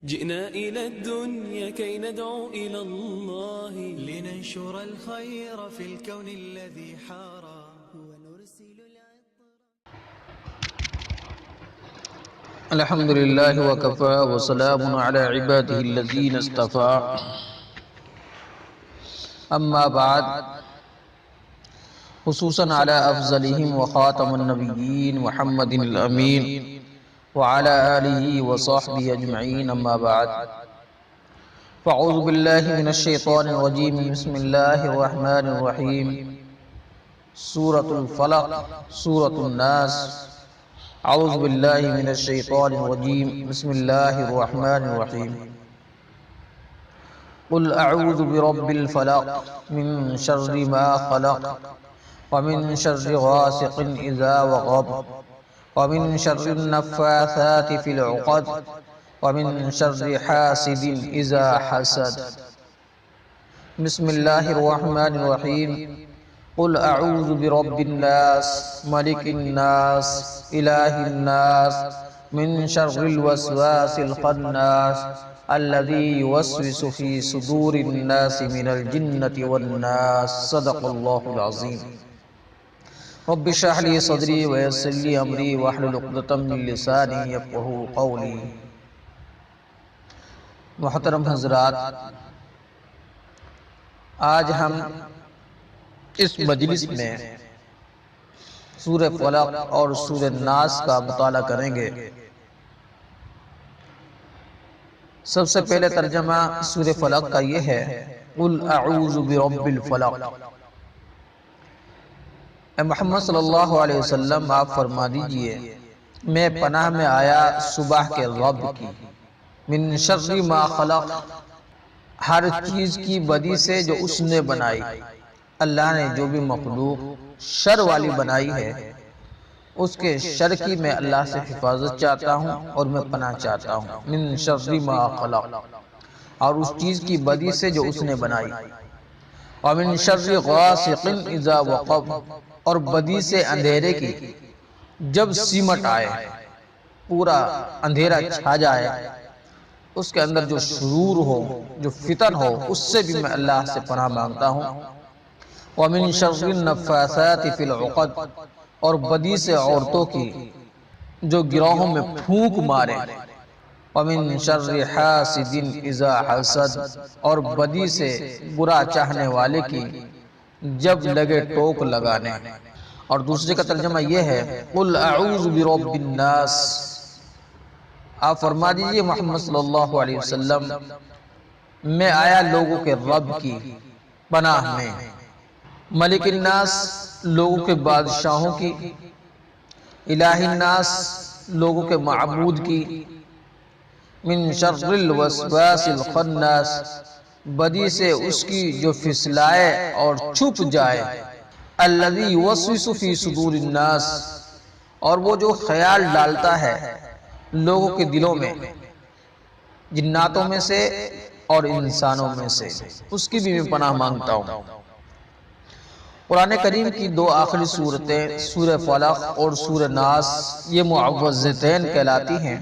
جئنا إلى الدنيا كي ندعو إلى الله لننشر الخير في الكون الذي حارى ونرسل الحمد لله وكفى وسلام على عباده الذين اصطفى أما بعد خصوصا على أفضلهم وخاتم النبيين محمد الأمين وعلى آله وصحبه أجمعين أما بعد فأعوذ بالله من الشيطان الرجيم بسم الله الرحمن الرحيم سورة الفلق سورة الناس اعوذ باللہ من الشیطان الرجیم بسم اللہ الرحمن الرحیم قل اعوذ برب الفلق من شر ما خلق ومن شر غاسق اذا وقب ومن شر النفاثات في العقد ومن شر حاسد اذا حسد بسم اللہ الرحمن الرحیم قل اعوذ برب الناس ملک الناس الہ الناس من شر الوسواس الخناس الذي يوسوس في صدور الناس من الجنة والناس صدق اللہ العظیم رب اشرح لي صدری ويسر لي امری واحلل عقدۃ من لسانی یفقہوا قولی محترم حضرات، آج ہم اس مجلس میں سورہ فلق اور سورہ ناس کا مطالعہ کریں گے۔ سب سے پہلے ترجمہ سورہ فلق کا یہ ہے، قل اعوذ برب الفلق۔ اے محمد صلی اللہ علیہ وسلم، آپ فرما دیجئے میں پناہ میں آیا صبح کے رب کی، من شر ما خلق، ہر چیز کی بدی سے جو اس نے بنائی۔ اللہ نے جو بھی مخلوق شر والی بنائی ہے اس کے شر کی میں اللہ سے حفاظت چاہتا ہوں اور میں پناہ چاہتا ہوں، من شر ما خلق، اور اس چیز کی بدی سے جو اس نے بنائی، ومن شر غاسق اذا وقب، اور بدی سے اندھیرے کی جب سمٹ آئے، پورا اندھیرا چھا جائے، اس کے اندر جو شرور ہو، جو فتن ہو، اس سے بھی میں اللہ سے پناہ مانگتا ہوں۔ وَمِن شَرِّ النَّفَّاثَاتِ فِي الْعُقَدِ، اور بدی سے عورتوں کی جو گروہوں میں پھونک مارے۔ وَمِن شَرِّ حَاسِدٍ إِذَا حَسَدَ، اور بدی سے برا چاہنے والے کی جب لگے ٹوک لگانے۔ اور دوسرے کا ترجمہ یہ ہے، قُلْ أَعُوذُ بِرَبِّ النَّاسِ، آپ فرما دیجئے محمد صلی اللہ علیہ وسلم میں آیا لوگوں کے رب کی پناہ میں، ملک الناس لوگوں کے بادشاہوں کی، الہ الناس لوگوں کے معبود کی، من شر الوسواس الخناس، بدی سے اس کی جو پھسلائے اور چھپ جائے، الذی یوسوس فی صدور الناس، اور وہ جو خیال ڈالتا ہے لوگوں کے دلوں میں، جناتوں میں سے اور انسانوں میں سے، اس کی بھی میں پناہ مانگتا ہوں۔ قرآن کریم کی دو آخری سورتیں سورہ فلق اور سورہ ناس یہ معوذتین کہلاتی ہیں۔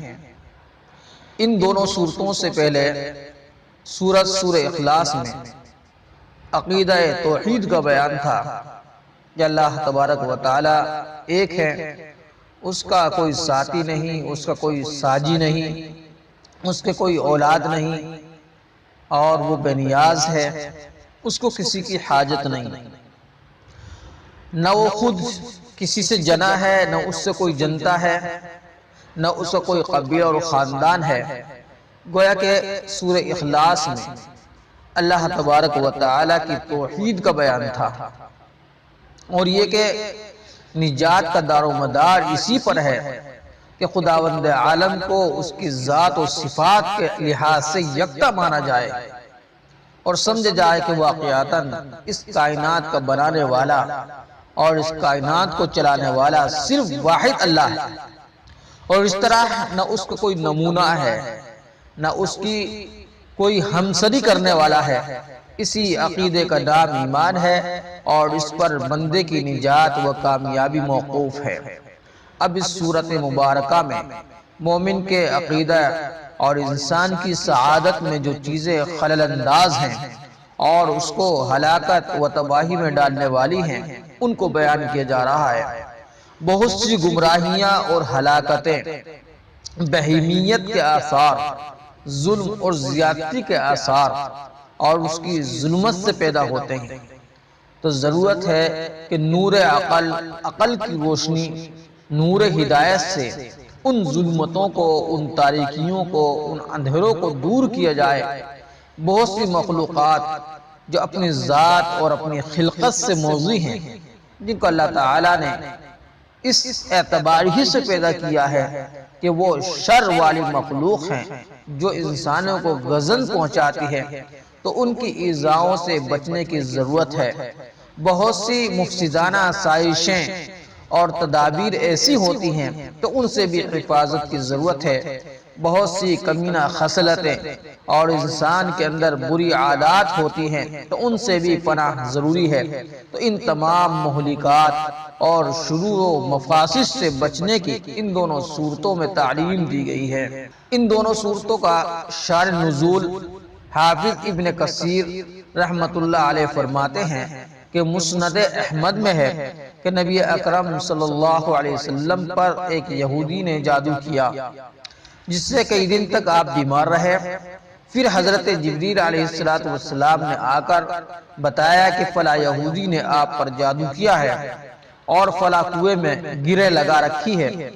ان دونوں سورتوں سے پہلے سورہ اخلاص میں عقیدہ توحید کا بیان تھا کہ اللہ تبارک و تعالی ایک ہے، اس کا کوئی ساتھی نہیں، اس کا کوئی ساجی نہیں، اس کے کوئی اولاد نہیں، اور وہ بے نیاز ہے، اس کو کسی کی حاجت نہیں، نہ وہ خود کسی سے جنا ہے، نہ اس سے کوئی جنتا ہے، نہ اس کا کوئی قبیلہ اور خاندان ہے۔ گویا کہ سورہ اخلاص میں اللہ تبارک و تعالی کی توحید کا بیان تھا، اور یہ کہ نجات کا دار و مدار اسی پر ہے کہ خداوند عالم کو اس کی ذات و صفات کے لحاظ سے یکتا مانا جائے اور سمجھا جائے کہ واقعاتاً اس کائنات کا بنانے والا اور اس کائنات کو چلانے والا صرف واحد اللہ ہے، اور اس طرح نہ اس کا کوئی نمونہ ہے، نہ اس کی کوئی ہمسری کرنے والا ہے۔ اسی عقیدے کا نام ایمان ہے، اور اس پر بندے کی نجات و کامیابی موقوف ہے۔ اب اس سورت مبارکہ میں مومن کے عقیدہ اور انسان کی سعادت میں جو چیزیں خلل انداز ہیں اور اس کو ہلاکت و تباہی میں ڈالنے والی ہیں ان کو بیان کیا جا رہا ہے۔ بہت سی گمراہیاں اور ہلاکتیں بہیمیت کے آثار، ظلم اور زیادتی کے آثار اور اس کی ظلمت سے پیدا ہوتے ہیں۔ تو ضرورت ہے کہ نور عقل کی روشنی، نور ہدایت سے ان ظلمتوں کو، ان تاریکیوں کو، ان اندھیروں کو دور کیا جائے۔ بہت سی مخلوقات جو اپنی ذات اور اپنی خلقت سے موزی ہیں، جن کو اللہ تعالیٰ نے اس اعتبار ہی سے پیدا کیا ہے کہ وہ شر والی مخلوق ہیں جو انسانوں کو غضب پہنچاتی ہے، تو ان کی ایذاؤں سے بچنے کی ضرورت ہے۔ بہت سی مفسدانہ سازشیں اور تدابیر ایسی ہوتی ہیں تو ان سے بھی حفاظت کی ضرورت ہے۔ بہت سی کمینہ خصلتیں اور انسان کے اندر بری عادات ہوتی ہیں تو ان سے بھی پناہ ضروری ہے۔ تو ان تمام مہلکات اور شرور و مفاسد سے بچنے کی ان دونوں صورتوں میں تعلیم دی گئی ہے۔ ان دونوں صورتوں کا شان نزول حافظ ابن کثیر رحمت اللہ علیہ فرماتے ہیں کہ مسند احمد میں ہے کہ نبی اکرم صلی اللہ علیہ وسلم پر ایک یہودی نے جادو کیا جس سے کئی دن تک آپ بیمار رہے۔ پھر حضرت جبریل علیہ السلام نے آ کر بتایا کہ فلاں یہودی نے آپ پر جادو کیا ہے اور فلاں کنویں میں گرہ لگا رکھی ہے،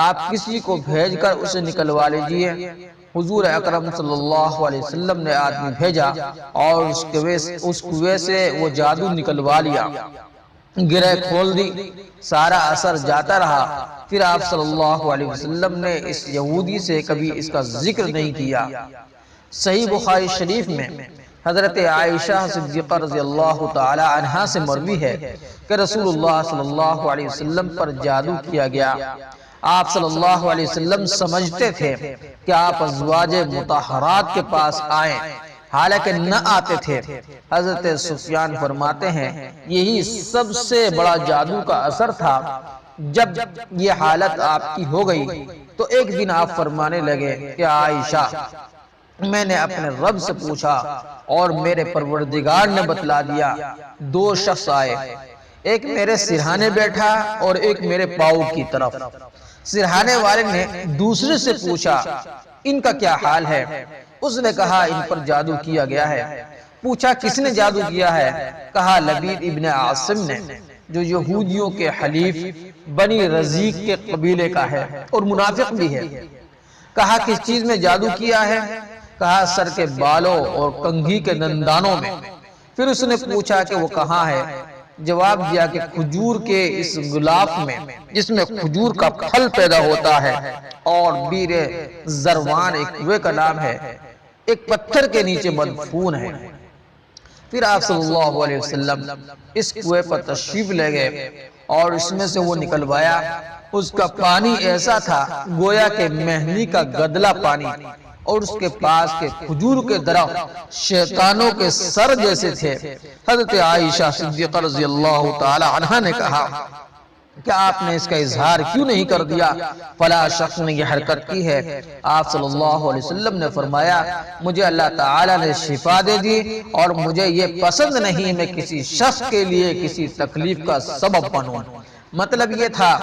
آپ کسی کو بھیج کر اسے نکلوا لیجئے۔ حضور اکرم صلی اللہ علیہ وسلم نے آدمی بھیجا اور اس کنویں سے وہ جادو نکلوا لیا، گرہ کھول دی، سارا اثر جاتا رہا۔ پھر آپ صلی اللہ علیہ وسلم نے اس یہودی سے کبھی اس کا ذکر نہیں کیا۔ صحیح بخاری شریف میں حضرت عائشہ صدیقہ رضی اللہ تعالی عنہا سے مروی ہے کہ رسول اللہ صلی اللہ علیہ وسلم پر جادو کیا گیا۔ آپ صلی اللہ علیہ وسلم سمجھتے تھے کہ آپ ازواج مطہرات کے پاس آئیں، حالانکہ نہ آتے تھے۔ حضرت سفیان فرماتے ہیں یہی سب سے بڑا جادو کا اثر تھا۔ جب یہ حالت آپ کی ہو گئی تو ایک دن آپ فرمانے لگے کہ عائشہ، میں نے اپنے رب سے پوچھا اور میرے پروردگار نے بتلا دیا، دو شخص آئے، ایک میرے سرہانے بیٹھا اور ایک میرے پاؤں کی طرف۔ سرہانے والے نے دوسرے سے پوچھا ان کا کیا حال ہے؟ اس نے کہا ان پر جادو کیا گیا ہے۔ پوچھا کس نے جادو کیا ہے؟ کہا لبید ابن عاصم نے، جو یہودیوں کے حلیف بنی رزیق کے قبیلے کا ہے اور منافق بھی ہے۔ کہا کس چیز میں جادو کیا ہے؟ کہا سر کے بالوں اور کنگھی کے دندانوں میں۔ پھر اس نے پوچھا کہ وہ کہاں ہے؟ جواب دیا کہ کھجور کے اس غلاف میں جس میں کھجور کا پھل پیدا ہوتا ہے، اور بیر زروان ایک کنویں کا نام ہے، ایک پتھر کے نیچے مدفون ہے۔ پھر آپ صلی اللہ علیہ وسلم اس کنویں پر تشریف لے گئے اور اس میں سے وہ نکلوایا۔ اس کا پانی ایسا تھا گویا کہ مہندی کا گدلا پانی، اور اس کے پاس کے کھجور کے درخت شیطانوں کے سر جیسے تھے۔ حضرت عائشہ صدیقہ رضی اللہ تعالی عنہا نے کہا کہ آپ نے اس کا اظہار کیوں نہیں کر دیا؟ فلاں شخص نے یہ حرکت کی ہے۔ آپ صلی اللہ علیہ وسلم نے فرمایا مجھے اللہ تعالیٰ نے شفا دے دی اور مجھے یہ پسند نہیں میں کسی شخص کے لیے کسی تکلیف کا سبب بنوں۔ مطلب یہ تھا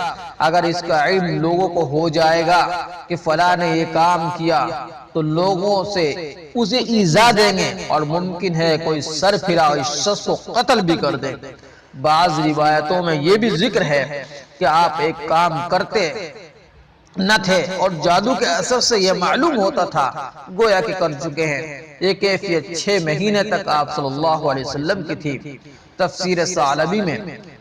اگر اس کا علم لوگوں کو ہو جائے گا کہ فلاں نے یہ کام کیا تو لوگوں سے اسے ایذا دیں گے اور ممکن ہے کوئی سر پھرا اس شخص کو قتل بھی کر دے۔ بعض روایتوں میں یہ بھی ذکر ہے کہ آپ ایک کام کرتے نہ تھے اور جادو کے اثر سے یہ معلوم ہوتا تھا گویا کہ کر چکے ہیں۔ یہ کیفیت 6 مہینے تک آپ صلی اللہ علیہ وسلم کی تھی۔ تفسیر ثعلبی میں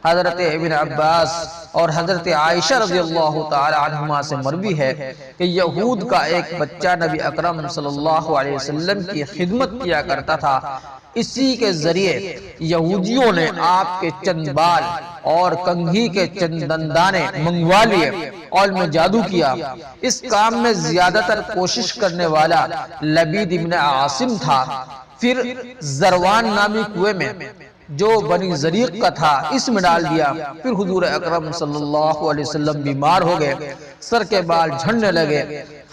حضرت ابن عباس اور حضرت عائشہ رضی اللہ تعالی عنہما سے مروی ہے کہ یہود کا ایک بچہ نبی اکرم صلی اللہ علیہ وسلم کی خدمت کیا کرتا تھا۔ اسی کے ذریعے یہودیوں نے آپ کے چند بال اور کنگھی کے چند دندانے منگوا لیے اور میں جادو کیا۔ اس کام میں زیادہ تر کوشش کرنے والا لبید ابن عاصم تھا۔ پھر زروان نامی کنویں میں جو بنی زریق کا تھا اس میں ڈال دیا۔ پھر حضور اکرم صلی اللہ علیہ وسلم بیمار ہو گئے، سر کے بال جھڑنے لگے،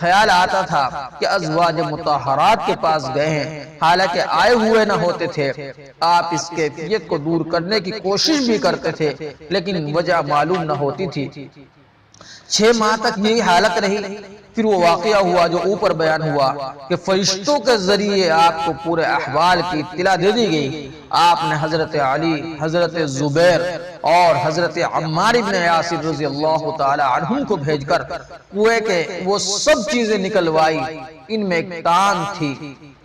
خیال آتا تھا کہ ازواج مطہرات کے پاس گئے ہیں، حالانکہ آئے ہوئے نہ ہوتے تھے۔ آپ اس کیفیت کو دور کرنے کی کوشش بھی کرتے تھے، لیکن وجہ معلوم نہ ہوتی تھی۔ 6 ماہ تک یہی حالت رہی۔ پھر وہ واقعہ ہوا جو اوپر بیان ہوا کہ فرشتوں کے ذریعے آپ کو پورے احوال کی اطلاع دے دی گئی۔ آپ نے حضرت علی، حضرت زبیر اور حضرت عمار بن یاسر رضی اللہ تعالی عنہم کو بھیج کر کنویں کے وہ سب چیزیں نکلوائی۔ ان میں ایک تان تھی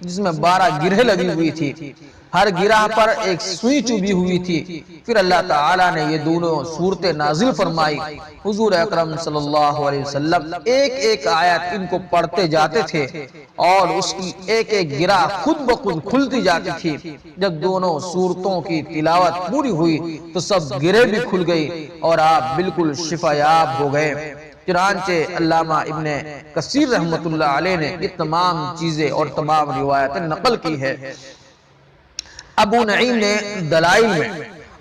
جس میں 12 گرہیں لگی ہوئی تھی، ہر گرہ پر ایک سوئی چبھی ہوئی تھی۔ پھر اللہ تعالیٰ نے یہ دونوں صورتیں نازل فرمائی۔ حضور اکرم صلی اللہ علیہ وسلم ایک ایک آیت ان کو پڑھتے جاتے تھے اور اس کی ایک ایک گرہ خود بخود کھلتی جاتی تھی۔ جب دونوں صورتوں کی تلاوت پوری ہوئی تو سب گرہیں بھی کھل گئی اور آپ بالکل شفا یاب ہو گئے۔ چنانچہ علامہ ابن کثیر رحمۃ اللہ علیہ نے یہ تمام چیزیں اور تمام روایتیں نقل کی ہے۔ ابو نعیم نے دلائل میں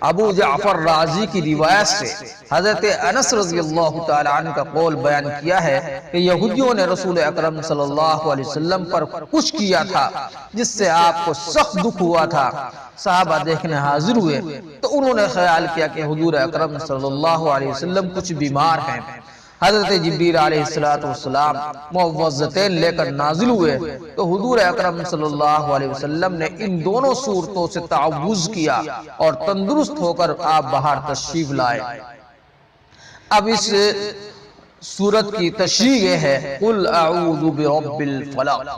ابو جعفر رازی کی روایت سے حضرت انس رضی اللہ تعالی عنہ کا قول بیان کیا ہے کہ یہودیوں نے رسول اکرم صلی اللہ علیہ وسلم پر کچھ کیا تھا جس سے آپ کو سخت دکھ ہوا تھا۔ صحابہ دیکھنے حاضر ہوئے تو انہوں نے خیال کیا کہ حضور اکرم صلی اللہ علیہ وسلم کچھ بیمار ہیں۔ حضرت جبریل علیہ السلام معوذتین لے کر نازل ہوئے تو حضور اکرم صلی اللہ علیہ وسلم نے ان دونوں صورتوں سے تعوذ کیا اور تندرست ہو کر آپ باہر تشریف لائے۔ اب اس سورت کی تشریح یہ ہے، قل اعوذ برب الفلق۔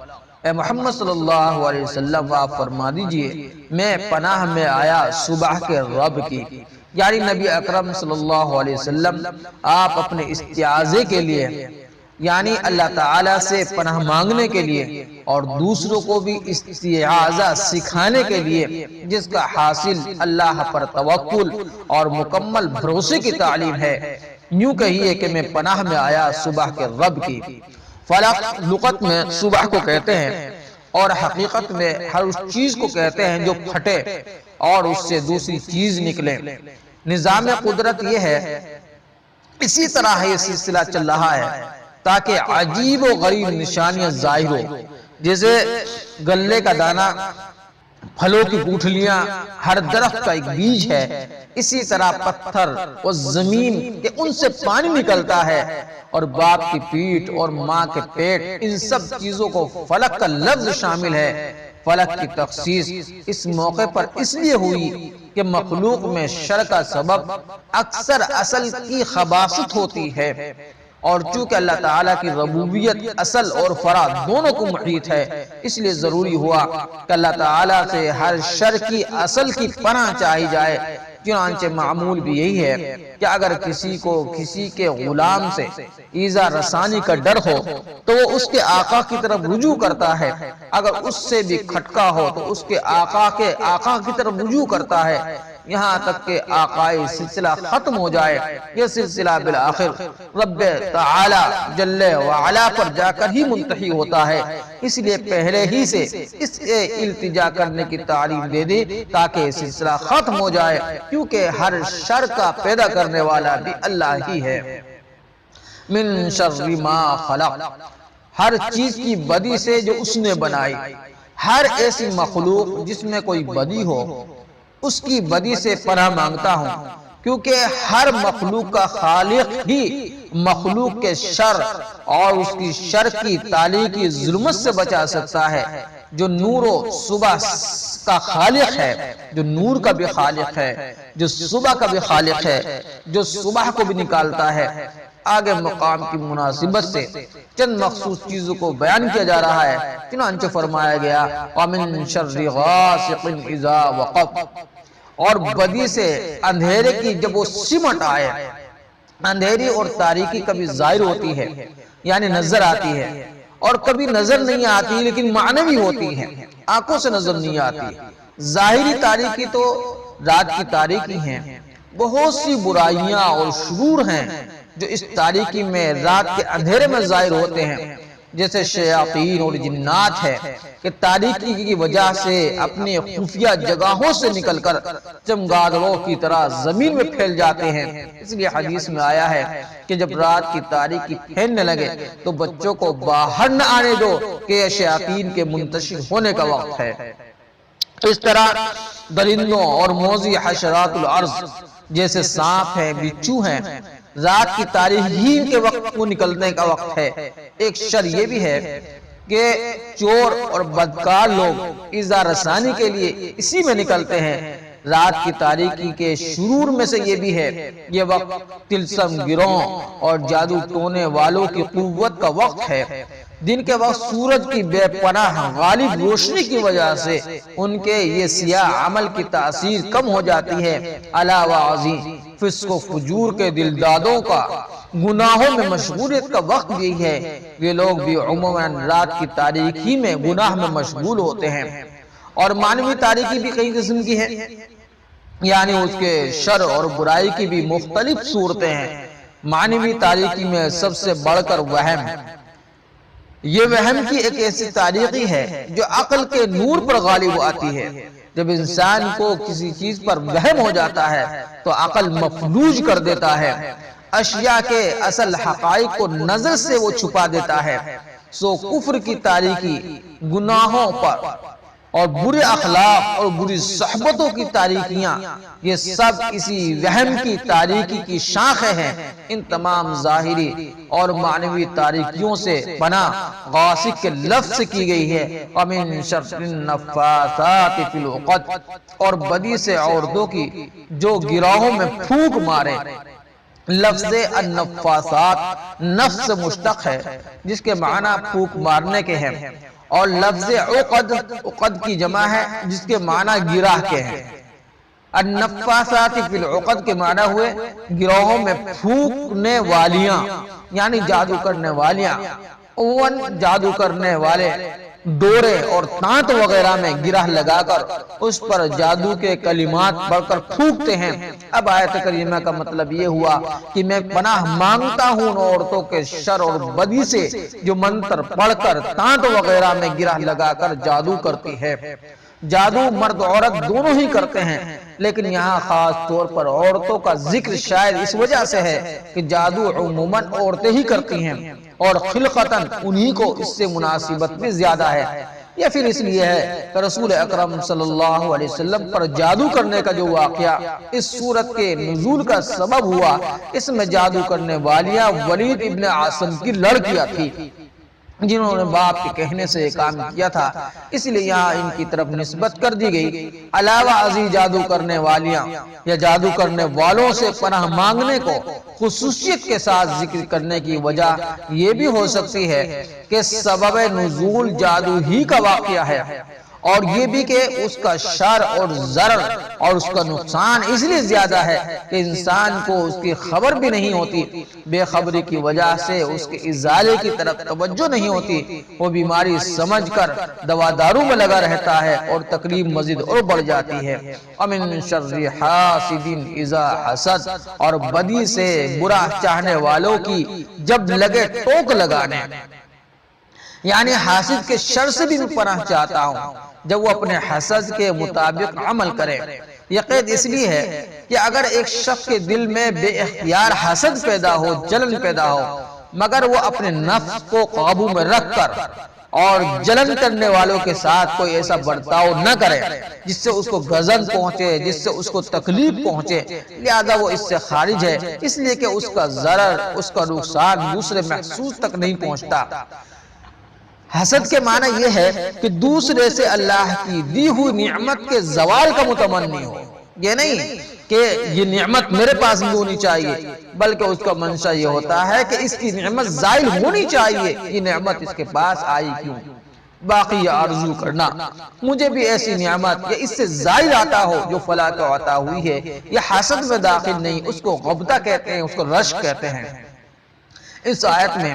اے محمد صلی اللہ علیہ وسلم آپ فرما دیجئے میں پناہ میں آیا صبح کے رب کی، یعنی نبی اکرم صلی اللہ علیہ وسلم آپ اپنے استعاذے کے لیے یعنی اللہ تعالیٰ سے پناہ مانگنے کے لیے اور دوسروں کو بھی استعاذہ سکھانے کے لیے، جس کا حاصل اللہ پر توکل اور مکمل بھروسے کی تعلیم ہے، یوں کہیے کہ میں پناہ میں آیا صبح کے رب کی۔ فلق لغت میں صبح کو کہتے ہیں اور حقیقت میں ہر اس چیز کو کہتے ہیں جو پھٹے اور اس سے دوسری چیز نکلے۔ نظام قدرت یہ ہے، اسی طرح یہ سلسلہ چل رہا ہے تاکہ عجیب و غریب نشانیاں ظاہر ہو، جیسے گلے کا دانہ، پھلوں کی گوٹھلیاں، ہر درخت کا ایک بیج ہے، اسی طرح پتھر اور زمین کہ ان سے پانی نکلتا ہے، اور باپ کی پیٹ اور ماں کے پیٹ، ان سب چیزوں کو فلک کا لفظ شامل ہے۔ فلک کی تخصیص اس موقع پر اس لیے ہوئی کہ مخلوق میں شر کا سبب اکثر اصل کی خباثت ہوتی ہے، اور چونکہ اللہ تعالیٰ کی ربوبیت اصل اور فرع دونوں کو محیط ہے، اس لیے ضروری ہوا کہ اللہ تعالیٰ سے ہر شر کی اصل کی پناہ چاہی جائے۔ چنانچہ معمول بھی یہی ہے کہ اگر کسی کو کسی کے غلام سے ایذا رسانی کا ڈر ہو تو وہ اس کے آقا کی طرف رجوع کرتا ہے، اگر اس سے بھی کھٹکا ہو تو اس کے آقا کی طرف رجوع کرتا ہے، یہاں تک کہ آقائی سلسلہ ختم ہو جائے۔ یہ سلسلہ بالآخر رب تعالی جل وعلا پر جا کر ہی منتہی ہوتا ہے، اس لیے پہلے ہی سے اس سے التجا کرنے کی تعلیم دے دی تاکہ یہ سلسلہ ختم ہو جائے، کیونکہ ہر شر کا پیدا کرنے والا بھی اللہ ہی ہے۔ من شر ما خلق، ہر چیز کی بدی سے جو اس نے بنائی، ہر ایسی مخلوق جس میں کوئی بدی ہو اس کی بدی سے پناہ مانگتا ہوں، کیونکہ ہر مخلوق کا خالق ہی مخلوق کے شر اور اس کی شر کی تالیکی ظلمت سے بچا سکتا ہے۔ جو نور و صبح کا خالق ہے، جو نور کا بھی خالق ہے، جو صبح کا بھی خالق ہے، جو صبح کو بھی نکالتا ہے۔ آگے مقام کی مناسبت سے چند مخصوص چیزوں کو بیان کیا جا رہا ہے، چنانچہ فرمایا گیا وَمِن شَرِّ غَاسِقٍ إِذَا وَقَبَ، اور بدی سے اندھیرے کی جب وہ سمٹ آئے۔ اندھیری اور تاریکی کبھی ظاہر ہوتی ہے یعنی نظر آتی ہے، اور کبھی نظر نہیں آتی لیکن معنوی ہوتی ہے، آنکھوں سے نظر نہیں آتی۔ ظاہری تاریکی تو رات کی تاریکی ہیں، بہت سی برائیاں اور شرور ہیں جو اس تاریکی میں رات کے اندھیرے میں ظاہر ہوتے ہیں، جیسے شیاطین اور جنات ہے کہ تاریکی کی وجہ سے اپنے خفیہ جگہوں سے نکل کر چمگادڑوں کی طرح زمین میں پھیل جاتے ہیں۔ اس لیے حدیث میں آیا ہے کہ جب رات کی تاریکی پھیلنے لگے تو بچوں کو باہر نہ آنے دو کہ یہ شیاطین کے منتشر ہونے کا وقت ہے۔ اس طرح درندوں اور موذی حشرات الارض جیسے سانپ ہیں، بچھو ہیں، رات کی تاریکی کے وقت کو نکلنے کا وقت ہے۔ ایک شر یہ بھی ہے کہ چور اور بدکار لوگ ایذا رسانی کے لیے اسی میں نکلتے ہیں۔ رات کی تاریکی کے شرور میں سے یہ بھی ہے، یہ وقت طلسم گروہوں اور جادو ٹونے والوں کی قوت کا وقت ہے۔ دن کے وقت سورج کی بے پناہ غالب روشنی کی وجہ سے ان کے یہ سیاہ عمل کی تاثیر کم ہو جاتی ہے۔ علاوہ ازیں فسق و فجور کے دلدادوں کا گناہوں میں مشغولیت کا وقت بھی ہے۔ یہ لوگ بھی عموماً رات کی تاریکی میں گناہ میں مشغول ہوتے ہیں۔ اور معنوی تاریکی بھی کئی قسم کی ہے، یعنی اس کے شر اور برائی کی بھی مختلف صورتیں ہیں۔ معنوی تاریکی میں سب سے بڑھ کر وہم، یہ وہم کی ایک ایسی تاریکی ہے جو عقل کے نور پر غالب آتی ہے۔ جب انسان کو کسی چیز پر وہم ہو جاتا ہے تو عقل مفلوج کر دیتا ہے، اشیاء کے اصل حقائق کو نظر سے وہ چھپا دیتا ہے۔ سو کفر کی تاریکی، گناہوں پر اور برے اخلاق اور بری صحبتوں کی تاریکیاں، یہ سب اسی وہم کی تاریکی کی شاخیں ہیں۔ ان تمام ظاہری اور معنوی تاریکیوں سے پناہ غاسق کے لفظ سے کی گئی ہے۔ وَمِن شَرِّ النَّفَّاثَاتِ فِي الْعُقَدِ، اور بدی سے عورتوں کی جو گروہوں میں پھونک مارے۔ لفظ النفاثات نفس سے مشتق ہے جس کے معنی پھونک مارنے کے ہیں، اور لفظ عقد کی جمع ہے جس کے معنی گراہ کے ہیں۔ النفاثات فی العقد کے معنی ہوئے گروہوں میں پھونکنے والیاں، یعنی جادو کرنے والیاں۔ جادو کرنے والے ڈورے اور تانت وغیرہ میں گرہ لگا کر اس پر جادو کے کلمات پڑھ کر پھونکتے ہیں۔ اب آیت کریمہ کا مطلب یہ ہوا کہ میں پناہ مانگتا ہوں ان عورتوں کے شر اور بدی سے جو منتر پڑھ کر تانت وغیرہ میں گرہ لگا کر جادو کرتی ہے۔ جادو مرد عورت دونوں ہی کرتے ہیں، لیکن یہاں خاص طور پر عورتوں کا ذکر شاید اس وجہ سے ہے کہ جادو عموماً عورتیں ہی کرتی ہیں اور خلقتاً انہی کو اس سے مناسبت بھی زیادہ ہے، یا پھر اس لیے ہے کہ رسول اکرم صلی اللہ علیہ وسلم پر جادو کرنے کا جو واقعہ اس سورت کے نزول کا سبب ہوا، اس میں جادو کرنے والیاں ولید ابن عاصم کی لڑکیاں تھی جنہوں نے باپ کے کہنے سے یہ کام کیا تھا، اس لیے یہاں ان کی طرف نسبت کر دی گئی۔ علاوہ ازیں جادو کرنے والیاں یا جادو کرنے والوں سے پناہ مانگنے کو خصوصیت کے ساتھ ذکر کرنے کی وجہ یہ بھی ہو سکتی ہے کہ سبب نزول جادو ہی کا واقعہ ہے، اور یہ بھی کہ اس کا شر اور ضرر اور اس کا نقصان اس لیے زیادہ ہے کہ انسان کو اس کی خبر بھی نہیں ہوتی، بے خبری کی وجہ سے اس کے ازالے کی طرف توجہ نہیں ہوتی، وہ بیماری سمجھ کر دوا دارو میں لگا رہتا ہے اور تکلیف مزید اور بڑھ جاتی ہے۔ وَمِن شَرِّ حَاسِدٍ إِذَا حَسَدَ، اور بدی سے برا چاہنے والوں کی جب لگے ٹوک لگانے، یعنی حاسد کے شر سے بھی میں پناہ چاہتا ہوں جب وہ اپنے حسد کے مطابق عمل کرے۔ یہ قید اس لیے ہے کہ اگر ایک شخص کے دل میں بے اختیار حسد پیدا ہو، جلن پیدا ہو، مگر وہ اپنے نفس کو قابو میں رکھ کر اور جلن کرنے والوں کے ساتھ کوئی ایسا برتاؤ نہ کرے جس سے اس کو غضب پہنچے، جس سے اس کو تکلیف پہنچے، لہذا وہ اس سے خارج ہے، اس لیے کہ اس کا ضرر، اس کا نقصان دوسرے محسوس تک نہیں پہنچتا۔ حسد کے معنی یہ ہے کہ دوسرے سے اللہ کی دی ہوئی نعمت کے زوال کا متمنی ہو۔ یہ نہیں کہ یہ نعمت میرے پاس بھی ہونی چاہیے، بلکہ اس کا منشا یہ ہوتا ہے کہ اس کی نعمت زائل ہونی چاہیے، یہ نعمت اس کے پاس آئی کیوں؟ باقی یہ آرزو کرنا مجھے بھی ایسی نعمت یا اس سے زائل آتا ہو جو فلاں کو عطا ہوئی ہے، یہ حسد میں داخل نہیں، اس کو غبطہ کہتے ہیں، اس کو رشک کہتے ہیں۔ اس آیت میں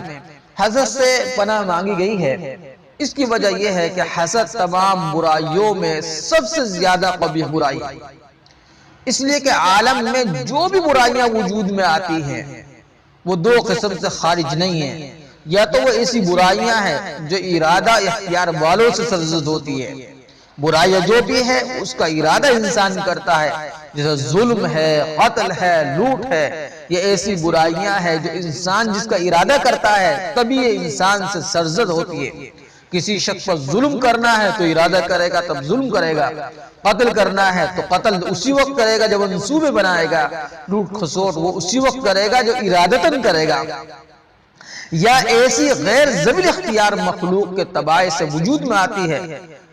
حسد سے پناہ مانگی گئی ہے، اس کی وجہ یہ ہے کہ حسد تمام برائیوں میں سب سے زیادہ قبیح برائی ہے، اس لیے کہ عالم میں جو بھی برائیاں وجود میں آتی ہیں وہ دو قسم سے خارج نہیں ہیں۔ یا تو وہ ایسی برائیاں ہیں جو ارادہ اختیار والوں سے سرزد ہوتی ہے، برائیاں جو بھی ہے اس کا ارادہ انسان کرتا ہے، جیسے ظلم ہے، قتل ہے، لوٹ ہے، یہ ایسی برائیاں ہیں جو انسان جس کا ارادہ کرتا ہے تبھی یہ انسان سے سرزد ہوتی ہے۔ کسی شخص پر ظلم کرنا ہے تو ارادہ کرے گا تب ظلم کرے گا، قتل کرنا ہے تو قتل اسی وقت کرے گا جب وہ منصوبے بنائے گا، لوٹ کھسوٹ وہ اسی وقت کرے گا جو ارادتاً کرے گا۔ یا ایسی غیر ذوی اختیار مخلوق کے تباہ سے وجود میں آتی ہے،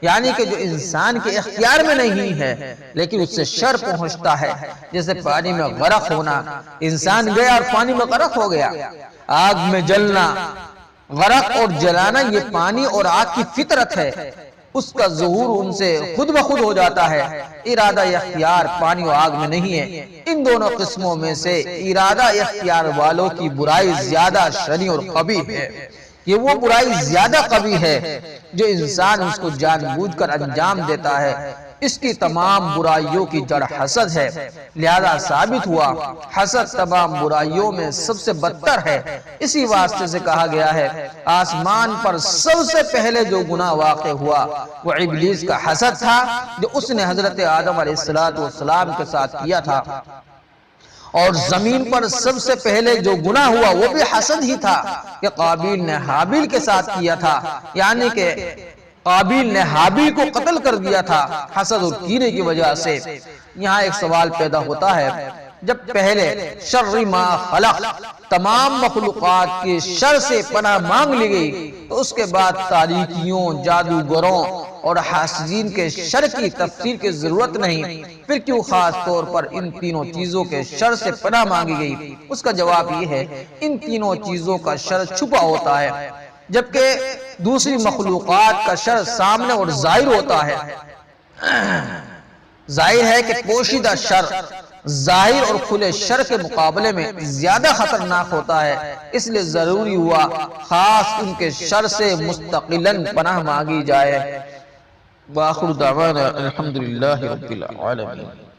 یعنی کہ جو انسان کے اختیار میں نہیں ہے لیکن اس سے شر پہنچتا ہے، جیسے پانی میں غرق ہونا، انسان گیا اور پانی میں غرق ہو گیا۔ آگ میں جلنا، غرق اور جلانا یہ پانی اور آگ کی فطرت ہے، اس کا ظہور ان سے خود بخود ہو جاتا ہے، ارادہ اختیار پانی و آگ میں نہیں ہے۔ ان دونوں قسموں میں سے ارادہ اختیار والوں کی برائی زیادہ شنیع اور قبیح ہے، یہ وہ برائی زیادہ قبیح ہے جو انسان اس کو جان بوجھ کر انجام دیتا ہے، اس کی تمام برائیوں کی جڑ حسد ہے، لہذا ثابت ہوا حسد تمام برائیوں میں سب سے بدتر ہے۔ اسی واسطے سے کہا گیا ہے آسمان پر سب سے پہلے جو گناہ واقع ہوا وہ ابلیس کا حسد تھا جو اس نے حضرت آدم علیہ السلام کے ساتھ کیا تھا، اور زمین پر سب سے پہلے جو گناہ ہوا وہ بھی حسد ہی تھا کہ قابیل نے حابیل کے ساتھ کیا تھا، یعنی کہ قابیل نے حابیل کو قتل کر دیا تھا حسد اور کینے کی وجہ سے۔ یہاں ایک سوال پیدا ہوتا ہے، جب پہلے شر ما خلق تمام مخلوقات کے شر سے پناہ مانگ لی گئی تو اس کے بعد تاریکیوں، جادوگروں اور حاسدین کے شر کی تفسیر کی ضرورت نہیں، پھر کیوں خاص طور پر ان تینوں چیزوں کے شر سے پناہ مانگی گئی؟ اس کا جواب یہ ہے ان تینوں چیزوں کا شر چھپا ہوتا ہے جبکہ دوسری مخلوقات کا شر سامنے اور ظاہر ہوتا ہے۔ ظاہر ہے کہ پوشیدہ شر ظاہر اور کھلے شر کے مقابلے میں زیادہ خطرناک ہوتا ہے، اس لیے ضروری ہوا خاص ان کے شر سے مستقلاً پناہ مانگی جائے۔ وآخر دعوانا الحمدللہ رب العالمین۔